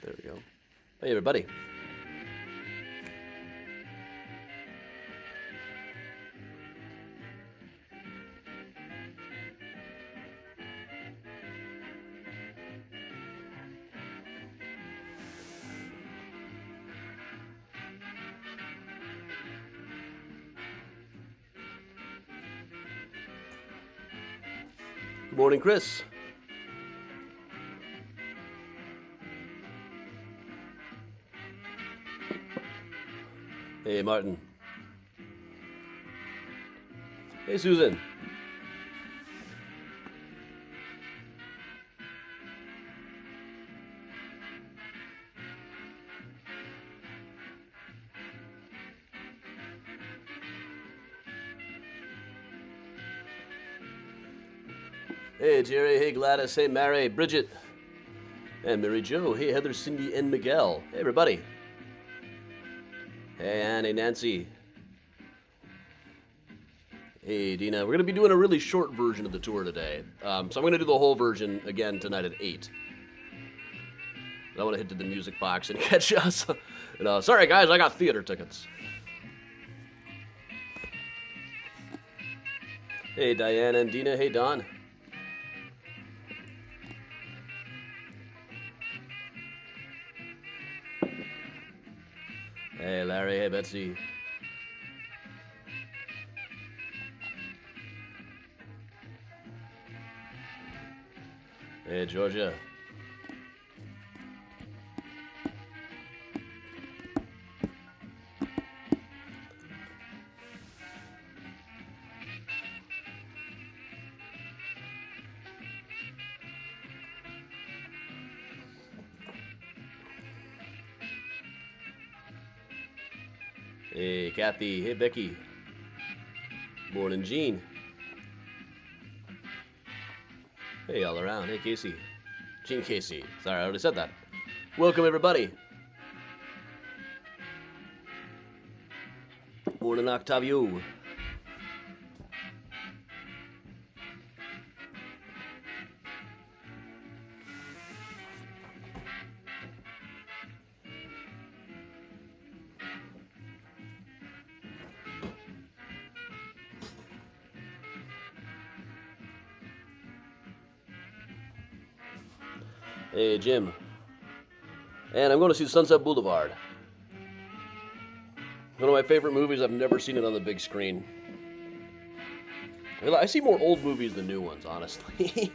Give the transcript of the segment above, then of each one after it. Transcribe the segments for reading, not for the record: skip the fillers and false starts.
There we go. Hey, everybody. Good morning, Chris. Hey, Martin. Hey, Susan. Hey, Jerry. Hey, Gladys. Hey, Mary. Bridget. And Mary Jo. Hey, Heather, Cindy, and Miguel. Hey, everybody. Hey, Annie, Nancy. Hey, Dina. We're going to be doing a really short version of the tour today. So I'm going to do the whole version again tonight at 8. I want to hit to the music box and catch us. Sorry, guys, I got theater tickets. Hey, Diana and Dina. Hey, Don. Hey, Larry. Hey, Betsy. Hey, Georgia. Hey, Kathy. Hey, Becky. Morning, Jean. Hey, all around. Hey, Casey. Jean Casey. Sorry, I already said that. Welcome, everybody. Morning, Octavio. Hey, Jim. And I'm going to see Sunset Boulevard. One of my favorite movies. I've never seen it on the big screen. I see more old movies than new ones, honestly.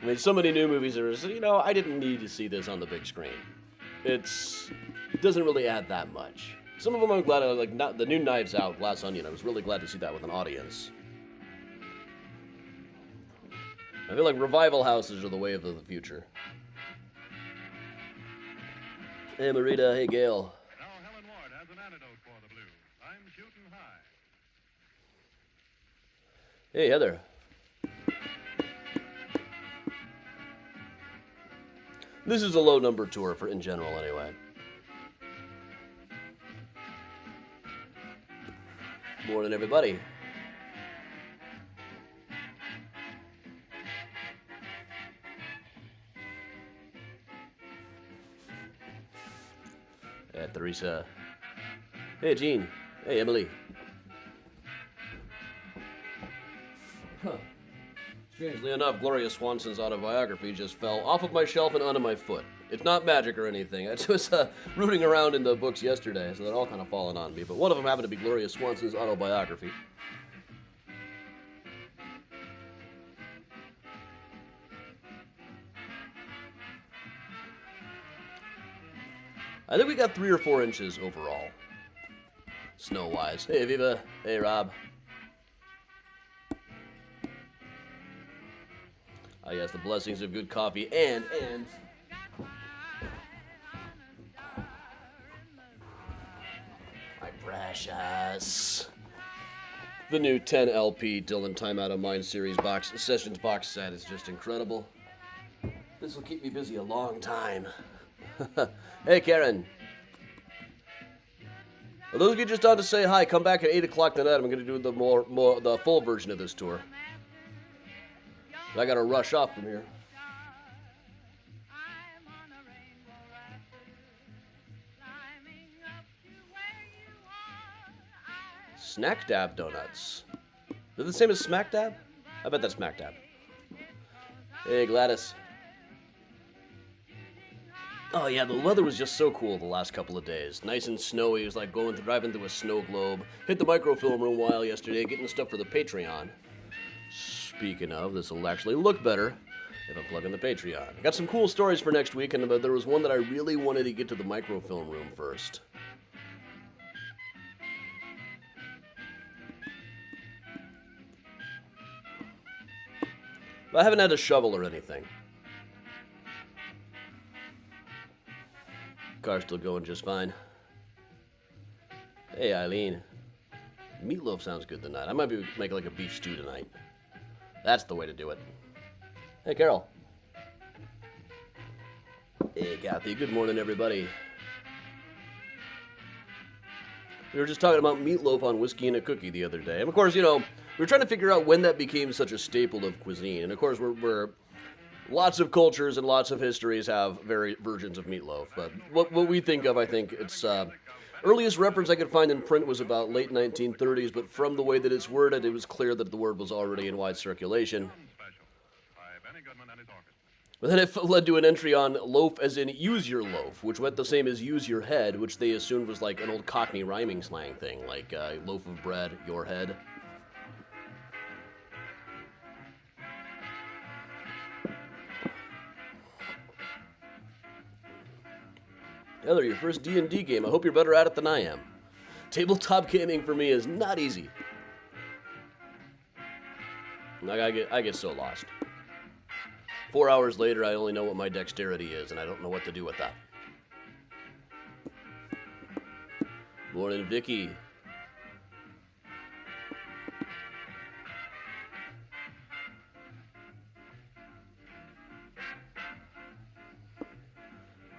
I mean, so many new movies are, I didn't need to see this on the big screen. It doesn't really add that much. Some of them I'm glad, the new Knives Out, Glass Onion, I was really glad to see that with an audience. I feel like revival houses are the way of the future. Hey, Marita. Hey, Gail. Now Helen Ward has an antidote for the blues. I'm shooting high. Hey, Heather. This is a low number tour in general, anyway. Morning, everybody. Hey, Teresa. Hey, Jean. Hey, Emily. Huh. Strangely enough, Gloria Swanson's autobiography just fell off of my shelf and onto my foot. It's not magic or anything. I was rooting around in the books yesterday, so they're all kind of fallen on me. But one of them happened to be Gloria Swanson's autobiography. I think we got 3 or 4 inches overall, snow-wise. Hey, Viva. Hey, Rob. Ah, yes, the blessings of good coffee and my precious. The new 10 LP Dylan Time Out of Mind series sessions box set is just incredible. This will keep me busy a long time. Hey, Karen. For those of you just on to say hi, come back at 8 o'clock tonight. I'm going to do the full version of this tour. I got to rush off from here. Snack Dab donuts. Is it the same as Smack Dab? I bet that's Smack Dab. Hey, Gladys. Oh yeah, the weather was just so cool the last couple of days. Nice and snowy. It was like driving through a snow globe. Hit the microfilm room while yesterday, getting stuff for the Patreon. Speaking of, this will actually look better if I plug in the Patreon. I got some cool stories for next week, and there was one that I really wanted to get to the microfilm room first. But I haven't had a shovel or anything. Car's still going just fine. Hey, Eileen. Meatloaf sounds good tonight. I might be making like a beef stew tonight. That's the way to do it. Hey, Carol. Hey, Kathy. Good morning, everybody. We were just talking about meatloaf on Whiskey and a Cookie the other day. And of course, we were trying to figure out when that became such a staple of cuisine. And of course, we're lots of cultures and lots of histories have versions of meatloaf. But what we think of, I think it's earliest reference I could find in print was about late 1930s. But from the way that it's worded, it was clear that the word was already in wide circulation. But then it led to an entry on loaf as in use your loaf, which went the same as use your head, which they assumed was like an old Cockney rhyming slang thing, like loaf of bread, your head. Heather, your first D&D game. I hope you're better at it than I am. Tabletop gaming for me is not easy. I get so lost. 4 hours later, I only know what my dexterity is, and I don't know what to do with that. Morning, Vicky.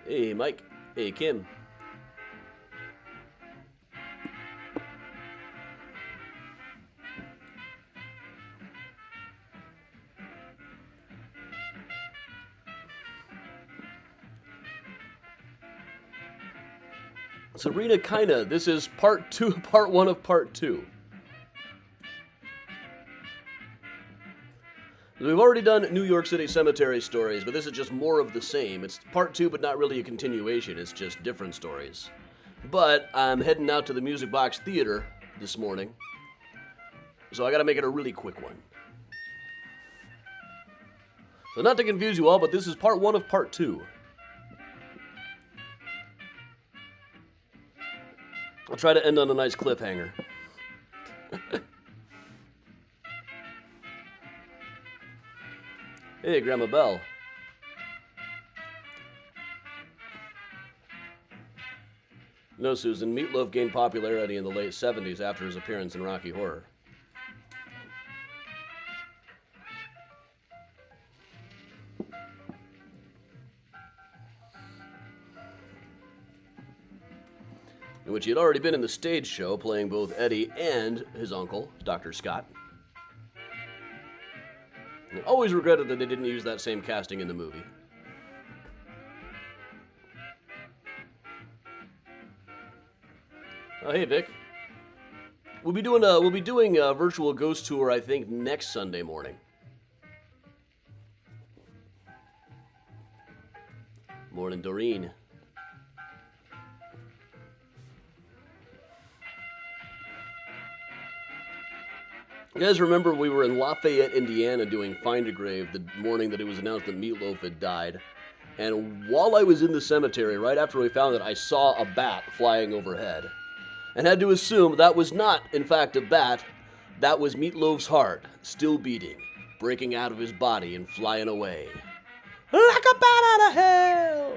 Hey, Mike. Hey, Kim. Sabrina, kinda. This is part 1 of part 2. We've already done New York City Cemetery Stories, but this is just more of the same. It's part 2, but not really a continuation. It's just different stories. But I'm heading out to the Music Box Theater this morning, so I gotta make it a really quick one. So not to confuse you all, but this is part 1 of part 2. I'll try to end on a nice cliffhanger. Hey, Grandma Belle. No, Susan, Meatloaf gained popularity in the late 70s after his appearance in Rocky Horror. In which he had already been in the stage show, playing both Eddie and his uncle, Dr. Scott. I always regretted that they didn't use that same casting in the movie. Oh, hey, Vic. We'll be doing a virtual ghost tour, I think, next Sunday morning. Morning, Doreen. You guys remember we were in Lafayette, Indiana doing Find a Grave the morning that it was announced that Meatloaf had died. And while I was in the cemetery, right after we found it, I saw a bat flying overhead. And had to assume that was not, in fact, a bat. That was Meatloaf's heart, still beating, breaking out of his body and flying away. Like a bat out of hell!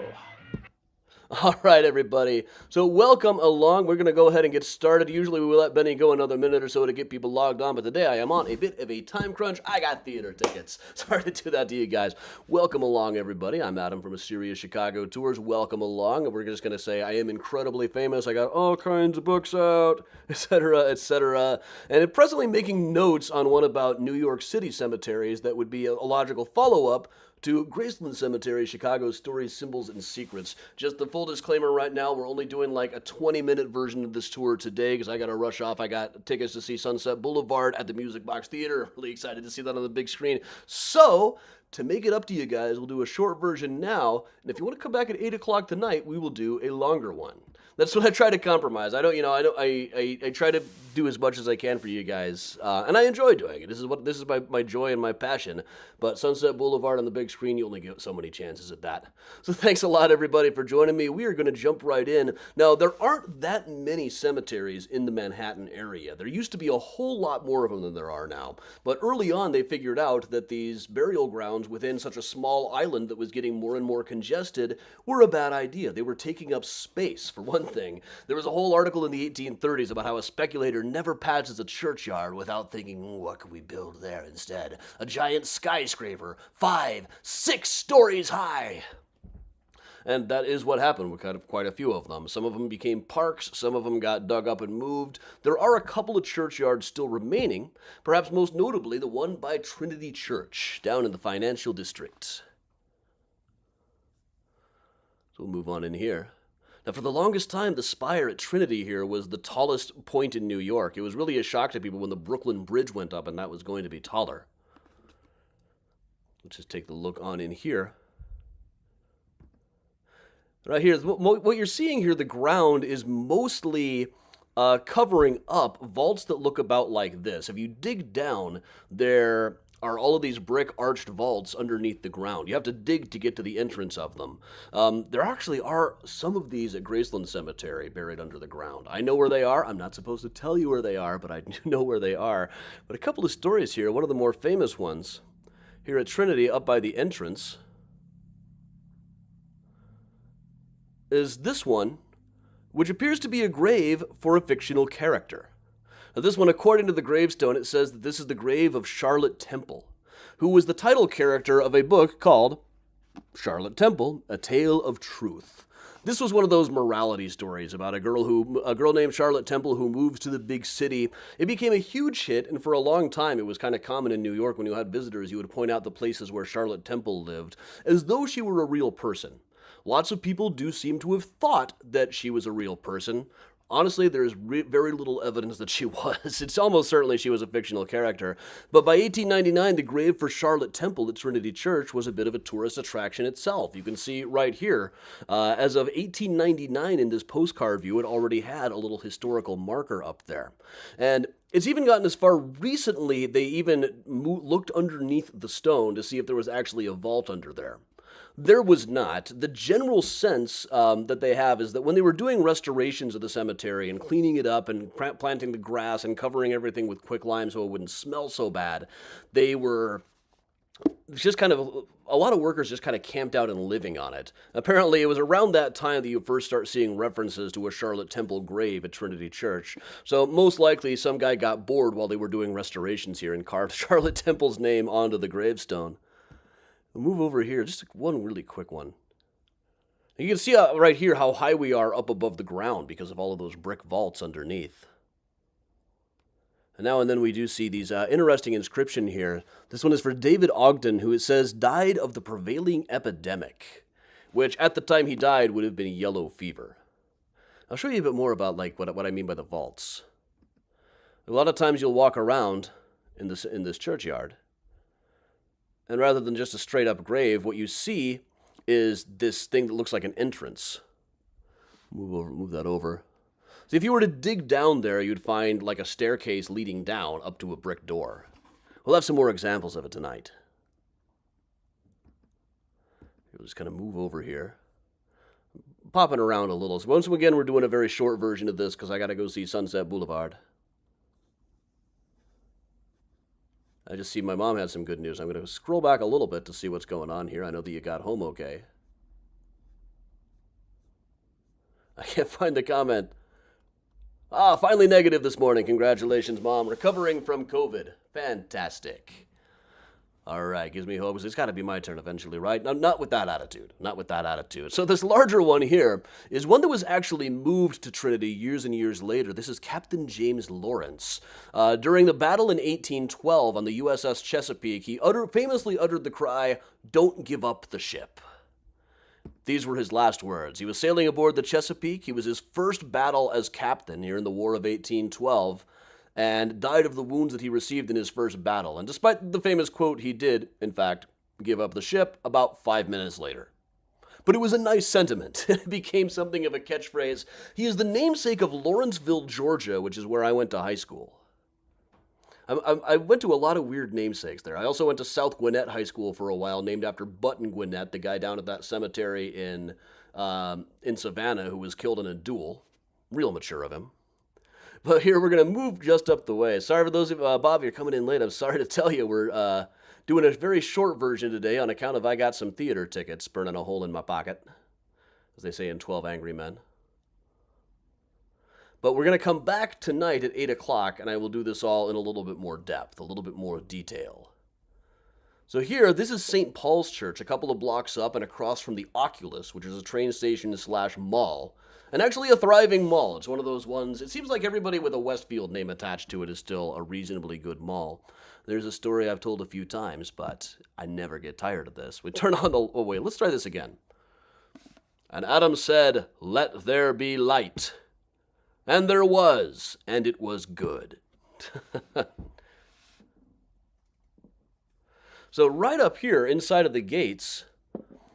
All right, everybody. So welcome along. We're going to go ahead and get started. Usually we let Benny go another minute or so to get people logged on, but today I am on a bit of a time crunch. I got theater tickets. Sorry to do that to you guys. Welcome along, everybody. I'm Adam from Mysterious Chicago Tours. Welcome along. And we're just going to say I am incredibly famous. I got all kinds of books out, etc., etc. And presently making notes on one about New York City cemeteries that would be a logical follow-up to Graceland Cemetery, Chicago's Stories, Symbols, and Secrets. Just the full full disclaimer right now, we're only doing like a 20-minute version of this tour today because I got to rush off. I got tickets to see Sunset Boulevard at the Music Box Theater. Really excited to see that on the big screen. So, to make it up to you guys, we'll do a short version now, and if you want to come back at 8 o'clock tonight, we will do a longer one. That's what I try to compromise. I try to do as much as I can for you guys, and I enjoy doing it. This is my joy and my passion. But Sunset Boulevard on the big screen, you only get so many chances at that. So thanks a lot, everybody, for joining me. We are going to jump right in. Now, there aren't that many cemeteries in the Manhattan area. There used to be a whole lot more of them than there are now. But early on, they figured out that these burial grounds within such a small island that was getting more and more congested were a bad idea. They were taking up space, for one thing. There was a whole article in the 1830s about how a speculator never passes a churchyard without thinking, what could we build there instead? A giant skyscraper, 5, 6 stories high. And that is what happened with quite a few of them. Some of them became parks, some of them got dug up and moved. There are a couple of churchyards still remaining, perhaps most notably the one by Trinity Church, down in the financial district. So we'll move on in here. Now, for the longest time, the spire at Trinity here was the tallest point in New York. It was really a shock to people when the Brooklyn Bridge went up and that was going to be taller. Let's just take the look on in here. Right here, what you're seeing here, the ground is mostly covering up vaults that look about like this. If you dig down, there are all of these brick arched vaults underneath the ground. You have to dig to get to the entrance of them. There actually are some of these at Graceland Cemetery buried under the ground. I know where they are. I'm not supposed to tell you where they are, but I do know where they are. But a couple of stories here. One of the more famous ones here at Trinity, up by the entrance, is this one, which appears to be a grave for a fictional character. Now, this one, according to the gravestone, it says that this is the grave of Charlotte Temple, who was the title character of a book called Charlotte Temple, A Tale of Truth. This was one of those morality stories about a girl named Charlotte Temple who moves to the big city. It became a huge hit, and for a long time it was kind of common in New York when you had visitors, you would point out the places where Charlotte Temple lived, as though she were a real person. Lots of people do seem to have thought that she was a real person. Honestly, there's very little evidence that she was. It's almost certainly she was a fictional character. But by 1899, the grave for Charlotte Temple at Trinity Church was a bit of a tourist attraction itself. You can see right here, as of 1899 in this postcard view, it already had a little historical marker up there. And it's even gotten as far recently, they even looked underneath the stone to see if there was actually a vault under there. There was not. The general sense that they have is that when they were doing restorations of the cemetery and cleaning it up and planting the grass and covering everything with quicklime so it wouldn't smell so bad, they were just kind of, a lot of workers just kind of camped out and living on it. Apparently, it was around that time that you first start seeing references to a Charlotte Temple grave at Trinity Church. So most likely, some guy got bored while they were doing restorations here and carved Charlotte Temple's name onto the gravestone. We'll move over here, just one really quick one. You can see right here how high we are up above the ground because of all of those brick vaults underneath. And now and then we do see these interesting inscription here. This one is for David Ogden, who it says died of the prevailing epidemic, which at the time he died would have been yellow fever. I'll show you a bit more about what I mean by the vaults. A lot of times you'll walk around in this churchyard, and rather than just a straight-up grave, what you see is this thing that looks like an entrance. Move that over. So if you were to dig down there, you'd find like a staircase leading down up to a brick door. We'll have some more examples of it tonight. We'll just kind of move over here. Popping around a little. So once again, we're doing a very short version of this because I got to go see Sunset Boulevard. I just see my mom had some good news. I'm going to scroll back a little bit to see what's going on here. I know that you got home okay. I can't find the comment. Finally negative this morning. Congratulations, Mom. Recovering from COVID. Fantastic. All right, gives me hope. It's got to be my turn eventually, right? Now, not with that attitude. Not with that attitude. So this larger one here is one that was actually moved to Trinity years and years later. This is Captain James Lawrence. During the battle in 1812 on the USS Chesapeake, he famously uttered the cry, "Don't give up the ship." These were his last words. He was sailing aboard the Chesapeake. He was his first battle as captain here in the War of 1812, and died of the wounds that he received in his first battle. And despite the famous quote, he did, in fact, give up the ship about 5 minutes later. But it was a nice sentiment. It became something of a catchphrase. He is the namesake of Lawrenceville, Georgia, which is where I went to high school. I went to a lot of weird namesakes there. I also went to South Gwinnett High School for a while, named after Button Gwinnett, the guy down at that cemetery in Savannah who was killed in a duel. Real mature of him. But here we're going to move just up the way. Sorry for those of Bob, you're coming in late. I'm sorry to tell you we're doing a very short version today on account of I got some theater tickets burning a hole in my pocket, as they say in 12 Angry Men. But we're going to come back tonight at 8 o'clock, and I will do this all in a little bit more depth, a little bit more detail. So here, this is St. Paul's Church, a couple of blocks up and across from the Oculus, which is a train station / mall. And actually a thriving mall. It's one of those ones, it seems like everybody with a Westfield name attached to it is still a reasonably good mall. There's a story I've told a few times, but I never get tired of this. We turn on the, oh wait, let's try this again. And Adam said, "Let there be light. And there was, and it was good." So right up here, inside of the gates,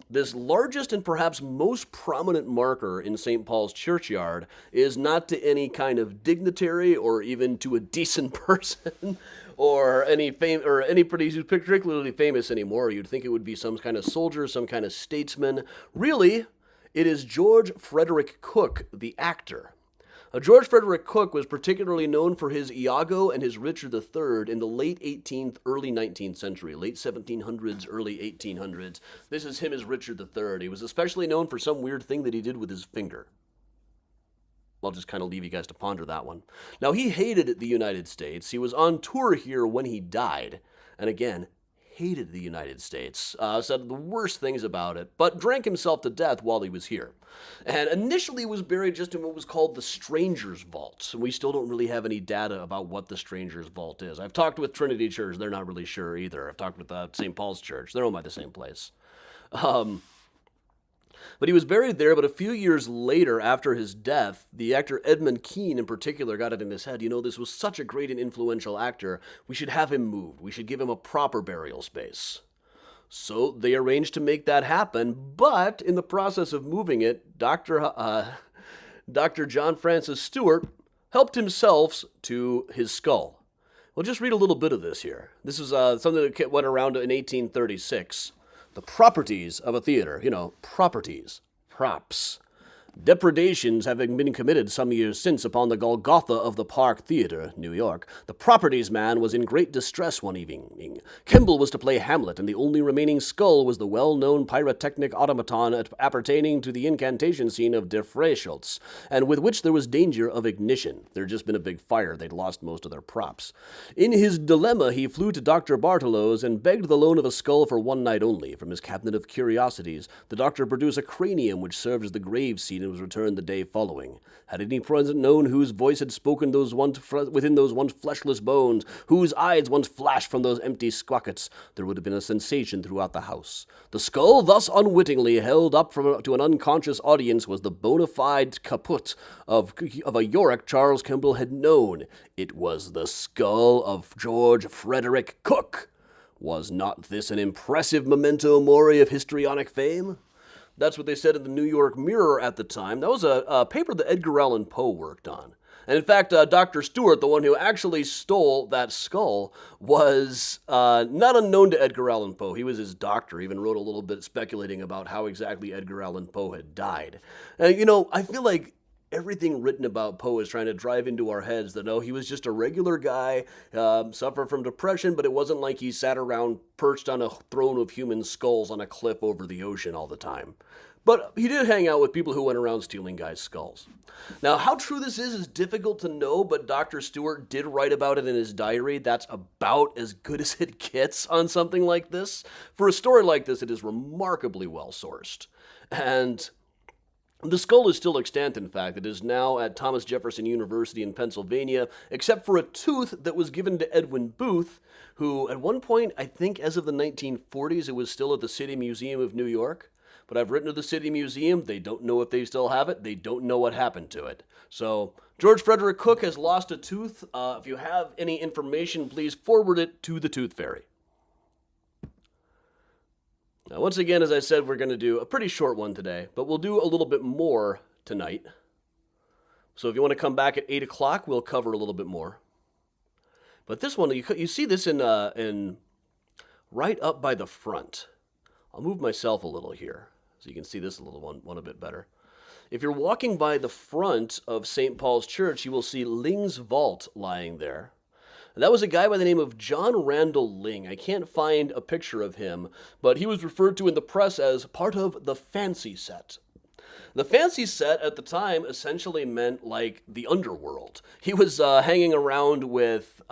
this largest and perhaps most prominent marker in St. Paul's churchyard is not to any kind of dignitary or even to a decent person or anybody who's particularly famous anymore. You'd think it would be some kind of soldier, some kind of statesman. Really, it is George Frederick Cook, the actor. George Frederick Cook was particularly known for his Iago and his Richard III in the late 18th, early 19th century, late 1700s, early 1800s. This is him as Richard III. He was especially known for some weird thing that he did with his finger. I'll just kind of leave you guys to ponder that one. Now, he hated the United States. He was on tour here when he died, and again, hated the United States, said the worst things about it, but drank himself to death while he was here. And initially was buried just in what was called the Stranger's Vault. And we still don't really have any data about what the Stranger's Vault is. I've talked with Trinity Church, they're not really sure either. I've talked with St. Paul's Church, they're owned by the same place. But he was buried there, but a few years later, after his death, the actor Edmund Kean in particular got it in his head, this was such a great and influential actor, we should have him moved. We should give him a proper burial space. So they arranged to make that happen, but in the process of moving it, Dr. John Francis Stewart helped himself to his skull. We'll just read a little bit of this here. This is something that went around in 1836. The properties of a theater, properties, props. Depredations having been committed some years since upon the Golgotha of the Park Theater, New York, the properties man was in great distress one evening. Kemble was to play Hamlet, and the only remaining skull was the well-known pyrotechnic automaton appertaining to the incantation scene of Der Freischutz, and with which there was danger of ignition. There had just been a big fire. They'd lost most of their props. In his dilemma, he flew to Dr. Bartolow's and begged the loan of a skull for one night only. From his cabinet of curiosities, the doctor produced a cranium which served as the grave scene and was returned the day following. Had any present known whose voice had spoken within those once fleshless bones, whose eyes once flashed from those empty squackets, there would have been a sensation throughout the house. The skull thus unwittingly held up to an unconscious audience was the bona fide caput of a Yorick Charles Kemble had known. It was the skull of George Frederick Cook. Was not this an impressive memento mori of histrionic fame? That's what they said in the New York Mirror at the time. That was a paper that Edgar Allan Poe worked on. And in fact, Dr. Stewart, the one who actually stole that skull, was not unknown to Edgar Allan Poe. He was his doctor, even wrote a little bit speculating about how exactly Edgar Allan Poe had died. And, I feel like everything written about Poe is trying to drive into our heads that, he was just a regular guy, suffered from depression, but it wasn't like he sat around perched on a throne of human skulls on a cliff over the ocean all the time. But he did hang out with people who went around stealing guys' skulls. Now, how true this is difficult to know, but Dr. Stewart did write about it in his diary. That's about as good as it gets on something like this. For a story like this, it is remarkably well-sourced. And the skull is still extant, in fact. It is now at Thomas Jefferson University in Pennsylvania, except for a tooth that was given to Edwin Booth, who at one point, I think as of the 1940s, it was still at the City Museum of New York. but I've written to the City Museum. They don't know if they still have it. They don't know what happened to it. So George Frederick Cook has lost a tooth. If you have any information, please forward it to the Tooth Fairy. Now, once again, as I said, we're going to do a pretty short one today, but we'll do a little bit more tonight. So if you want to come back at 8 o'clock, we'll cover a little bit more. But this one, you see this in right up by the front. I'll move myself a little here so you can see this one a bit better. If you're walking by the front of St. Paul's Church, you will see Ling's vault lying there. And that was a guy by the name of John Randall Ling. I can't find a picture of him, but he was referred to in the press as part of the fancy set. The fancy set at the time essentially meant like the underworld. He was hanging around with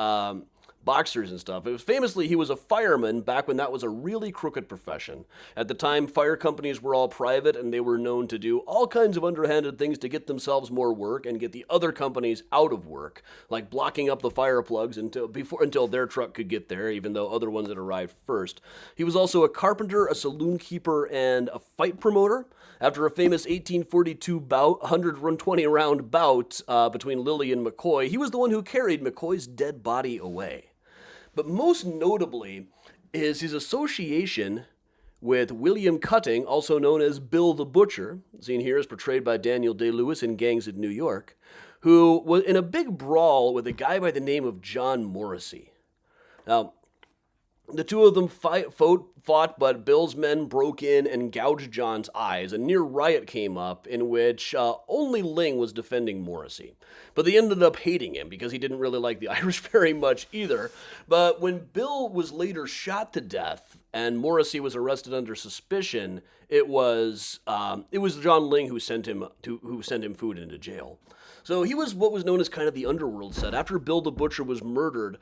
boxers and stuff. It was famously, he was a fireman back when that was a really crooked profession. At the time, fire companies were all private, and they were known to do all kinds of underhanded things to get themselves more work and get the other companies out of work, like blocking up the fire plugs until their truck could get there, even though other ones had arrived first. He was also a carpenter, a saloon keeper, and a fight promoter. After a famous 1842 bout, 120-round bout between Lilly and McCoy, he was the one who carried McCoy's dead body away. But most notably is his association with William Cutting, also known as Bill the Butcher, seen here as portrayed by Daniel Day-Lewis in Gangs of New York, who was in a big brawl with a guy by the name of John Morrissey. Now, the two of them fought, but Bill's men broke in and gouged John's eyes. A near riot came up in which only Ling was defending Morrissey. But they ended up hating him because he didn't really like the Irish very much either. But when Bill was later shot to death and Morrissey was arrested under suspicion, it was John Ling who sent him food into jail. So he was what was known as kind of the underworld set. After Bill the Butcher was murdered,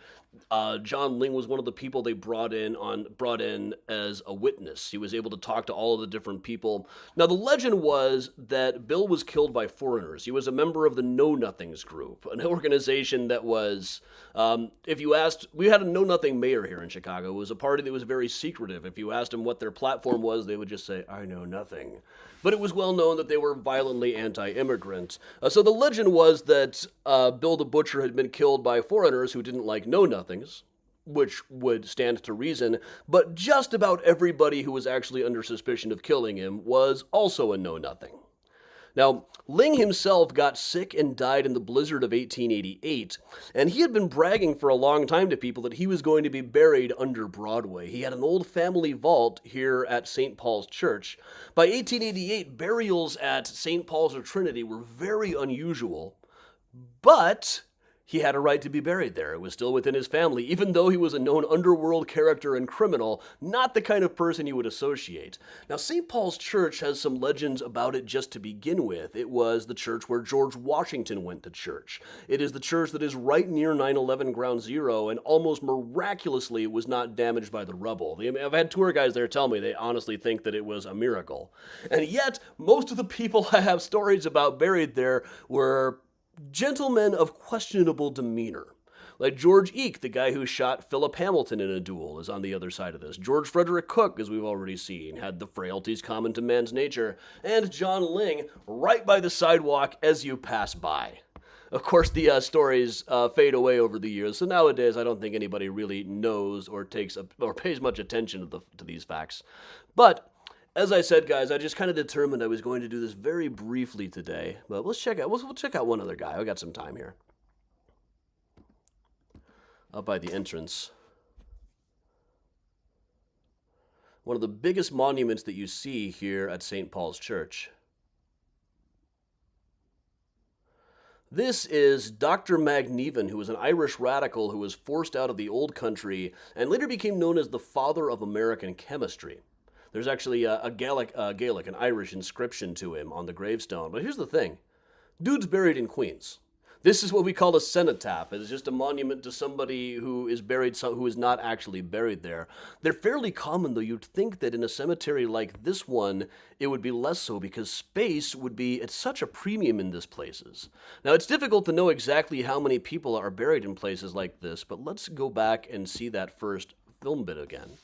John Ling was one of the people they brought in as a witness. He was able to talk to all of the different people. Now, the legend was that Bill was killed by foreigners. He was a member of the Know Nothings group, an organization that was, if you asked, we had a Know Nothing mayor here in Chicago. It was a party that was very secretive. If you asked them what their platform was, they would just say, "I know nothing." But it was well known that they were violently anti-immigrant. So the legend was that Bill the Butcher had been killed by foreigners who didn't like know-nothings, which would stand to reason, but just about everybody who was actually under suspicion of killing him was also a know-nothing. Now, Ling himself got sick and died in the blizzard of 1888, and he had been bragging for a long time to people that he was going to be buried under Broadway. He had an old family vault here at St. Paul's Church. By 1888, burials at St. Paul's or Trinity were very unusual, but he had a right to be buried there. It was still within his family, even though he was a known underworld character and criminal, not the kind of person you would associate. Now, St. Paul's Church has some legends about it just to begin with. It was the church where George Washington went to church. It is the church that is right near 9/11 Ground Zero and almost miraculously was not damaged by the rubble. I've had tour guides there tell me they honestly think that it was a miracle. And yet, most of the people I have stories about buried there were gentlemen of questionable demeanor. Like George Eek, the guy who shot Philip Hamilton in a duel, is on the other side of this. George Frederick Cook, as we've already seen, had the frailties common to man's nature. And John Ling, right by the sidewalk as you pass by. Of course, the stories fade away over the years, so nowadays I don't think anybody really knows or pays much attention to these facts. But as I said, guys, I just kind of determined I was going to do this very briefly today. But we'll check out one other guy. I got some time here. Up by the entrance. One of the biggest monuments that you see here at St. Paul's Church. This is Dr. Magneven, who was an Irish radical who was forced out of the old country and later became known as the father of American chemistry. There's actually a Gaelic, an Irish inscription to him on the gravestone. But here's the thing. Dude's buried in Queens. This is what we call a cenotaph. It's just a monument to somebody who is buried, who is not actually buried there. They're fairly common, though. You'd think that in a cemetery like this one, it would be less so because space would be at such a premium in these places. Now, it's difficult to know exactly how many people are buried in places like this, but let's go back and see that first film bit again.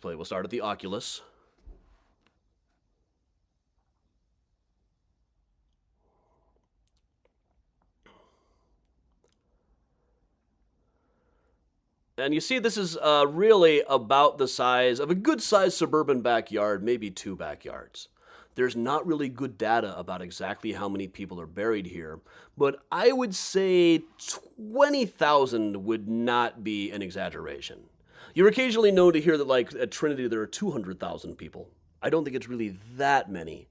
We'll start at the Oculus. And you see, this is really about the size of a good-sized suburban backyard, maybe 2 backyards. There's not really good data about exactly how many people are buried here, but I would say 20,000 would not be an exaggeration. You're occasionally known to hear that, like, at Trinity there are 200,000 people. I don't think it's really that many.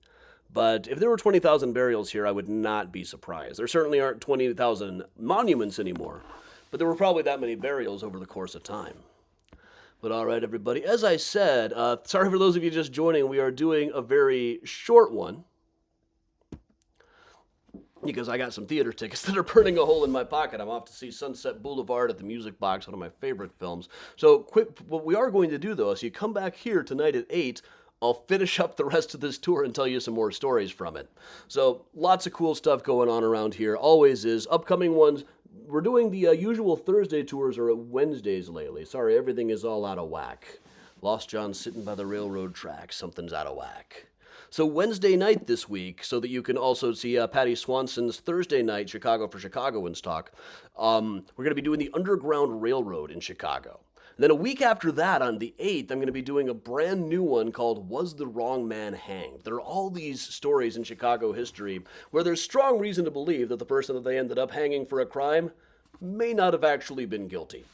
But if there were 20,000 burials here, I would not be surprised. There certainly aren't 20,000 monuments anymore, but there were probably that many burials over the course of time. But all right, everybody, as I said, sorry for those of you just joining, we are doing a very short one because I got some theater tickets that are burning a hole in my pocket. I'm off to see Sunset Boulevard at the Music Box, one of my favorite films. So quick, what we are going to do, though, is you come back here tonight at 8, I'll finish up the rest of this tour and tell you some more stories from it. So lots of cool stuff going on around here, always is. Upcoming ones, we're doing the usual Thursday tours are at Wednesdays lately. Sorry, everything is all out of whack. Lost John sitting by the railroad tracks. Something's out of whack. So Wednesday night this week, so that you can also see Patty Swanson's Thursday night Chicago for Chicagoans talk, we're going to be doing the Underground Railroad in Chicago. And then a week after that, on the 8th, I'm going to be doing a brand new one called Was the Wrong Man Hanged? There are all these stories in Chicago history where there's strong reason to believe that the person that they ended up hanging for a crime may not have actually been guilty.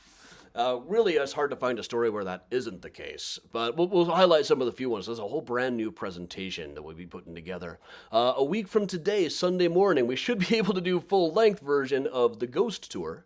Really, it's hard to find a story where that isn't the case, but we'll highlight some of the few ones. There's a whole brand new presentation that we'll be putting together. A week from today, Sunday morning, we should be able to do full-length version of the Ghost Tour.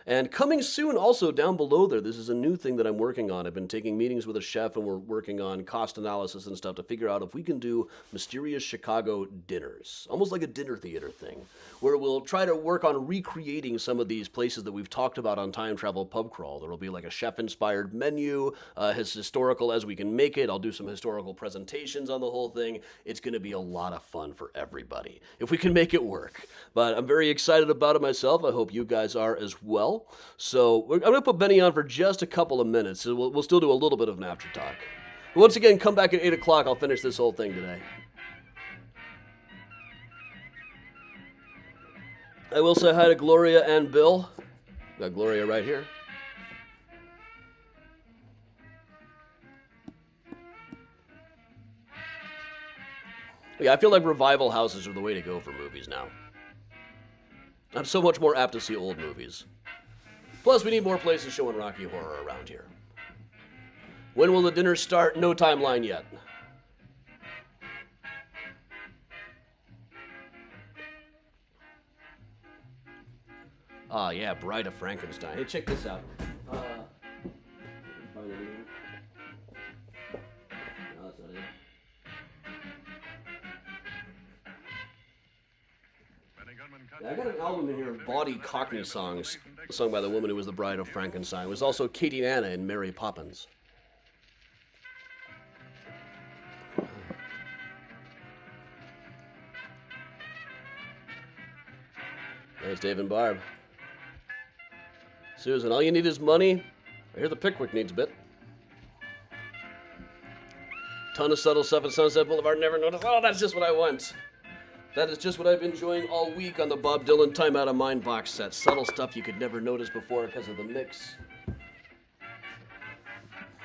And coming soon, also down below there, this is a new thing that I'm working on. I've been taking meetings with a chef, and we're working on cost analysis and stuff to figure out if we can do mysterious Chicago dinners, almost like a dinner theater thing, where we'll try to work on recreating some of these places that we've talked about on Time Travel Pub Crawl. There will be like a chef-inspired menu, as historical as we can make it. I'll do some historical presentations on the whole thing. It's going to be a lot of fun for everybody, if we can make it work. But I'm very excited about it myself. I hope you guys are as well. So I'm going to put Benny on for just a couple of minutes. So we'll still do a little bit of an after talk. But once again, come back at 8 o'clock. I'll finish this whole thing today. I will say hi to Gloria and Bill. Got Gloria right here. Yeah, I feel like revival houses are the way to go for movies now. I'm so much more apt to see old movies. Plus, we need more places showing Rocky Horror around here. When will the dinner start? No timeline yet. Ah, yeah, Bride of Frankenstein. Hey, check this out. No, that's not it. I got an album in here of bawdy Cockney songs sung by the woman who was the Bride of Frankenstein. It was also Katie Nana in Mary Poppins. There's Dave and Barb. Susan, all you need is money. I hear the Pickwick needs a bit. Ton of subtle stuff at Sunset Boulevard, never noticed. Oh, that's just what I want. That is just what I've been enjoying all week on the Bob Dylan Time Out of Mind box set. Subtle stuff you could never notice before because of the mix.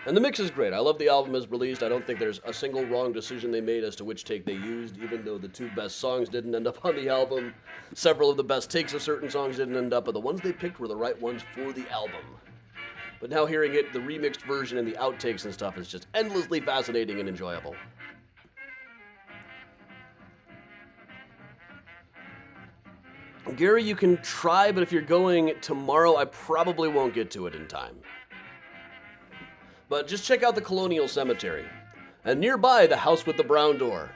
And the mix is great. I love the album as released. I don't think there's a single wrong decision they made as to which take they used, even though the 2 best songs didn't end up on the album. Several of the best takes of certain songs didn't end up, but the ones they picked were the right ones for the album. But now hearing it, the remixed version and the outtakes and stuff is just endlessly fascinating and enjoyable. Gary, you can try, but if you're going tomorrow, I probably won't get to it in time. But just check out the Colonial Cemetery. And nearby, the House with the Brown Door.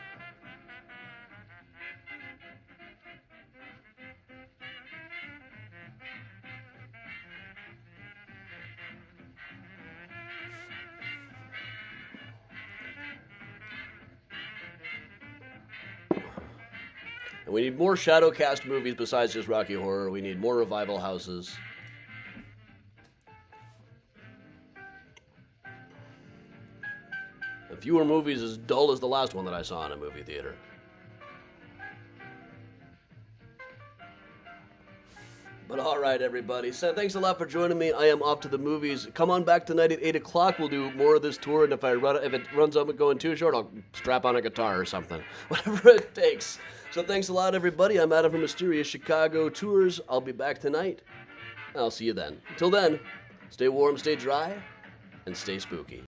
And we need more Shadowcast movies besides just Rocky Horror. We need more revival houses. and fewer movies as dull as the last one that I saw in a movie theater. But alright, everybody. So thanks a lot for joining me. I am off to the movies. Come on back tonight at 8 o'clock. We'll do more of this tour, and if it runs up and going too short, I'll strap on a guitar or something. Whatever it takes. So thanks a lot, everybody. I'm Adam from Mysterious Chicago Tours. I'll be back tonight. I'll see you then. Until then, stay warm, stay dry, and stay spooky.